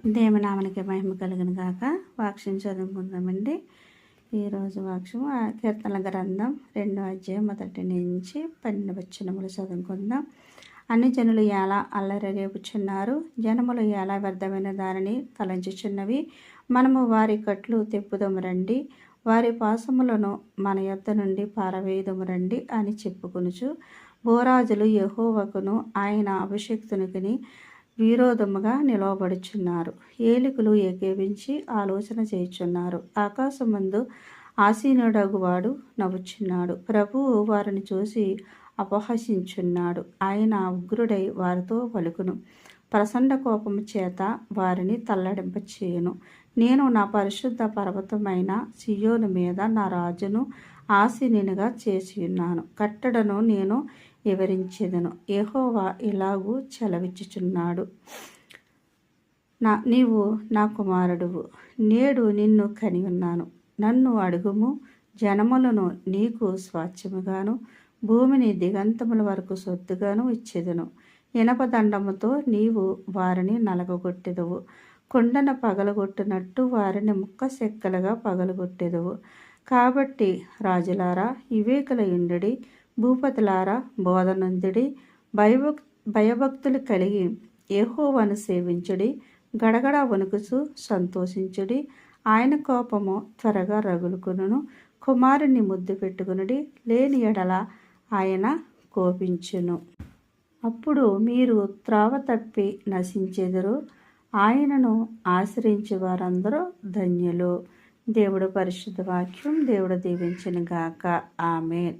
దేవునామనికి మహిమ కలుగును గాక. వాక్యం చదువుకుందామండి. ఈరోజు వాక్యం కీర్తనల గ్రంథం 2వ అధ్యాయం 1 నుంచి 12 వచనములు చదువుకుందాం. అన్ని జనులు ఎలా అల్లరి రేపుచున్నారు, జనములు ఎలా వ్యర్థమైన దానిని తలంచుచున్నవి. మనము వారి కట్లు తెప్పుదము రండి, వారి పాసములను మన యొద్ద నుండి పారవేయుదము రండి అని చెప్పుకొనుచు, భూరాజులు యెహోవాకును ఆయన అభిషేక్తునికి విరోధముగా నిలవబడుచున్నారు. ఏలికలు ఏకేవించి ఆలోచన చేయుచున్నారు. ఆకాశమందు ఆసీనుడగువాడు నవ్వుచున్నాడు. ప్రభువు వారిని చూసి అపహసించున్నాడు. ఆయన ఉగ్రుడై వారితో పలుకును. ప్రచండ కోపము చేత వారిని తల్లడింపచేయును. నేను నా పరిశుద్ధ పర్వతమైన సియోను మీద నా రాజును ఆసీనునిగా చేసియున్నాను. కట్టడను నేను వివరించెదను. యెహోవా ఇలాగూ సెలవిచ్చుచున్నాడు, నీవు నా కుమారుడువు, నేడు నిన్ను కని ఉన్నాను. నన్ను అడుగుము, జనములను నీకు స్వాస్థ్యముగాను, భూమిని దిగంతముల వరకు సొత్తుగాను ఇచ్చేదను. ఇనపదండముతో నీవు వారిని నలగగొట్టెదవు, కొండను పగలగొట్టినట్టు వారిని ముక్కసెక్కలుగా పగలగొట్టెదవు. కాబట్టి రాజులారా వివేకులయుండుడి, భూపతులారా బోధనొందుడి, భయభక్తులు కలిగి యెహోవాను సేవించుడి. గడగడ వణుకుచు సంతోషించుడి. ఆయన కోపము త్వరగా రగులుకొనును. కుమారుని ముద్దు పెట్టుకునుడి, లేని ఎడల ఆయన కోపించును. అప్పుడు మీరు త్రోవ తప్పి నశించెదరు. ఆయనను ఆశ్రయించే వారందరూ ధన్యులు. దేవుడు పరిశుద్ధ వాక్యం దేవుడు దీవించును గాక. ఆమేన్.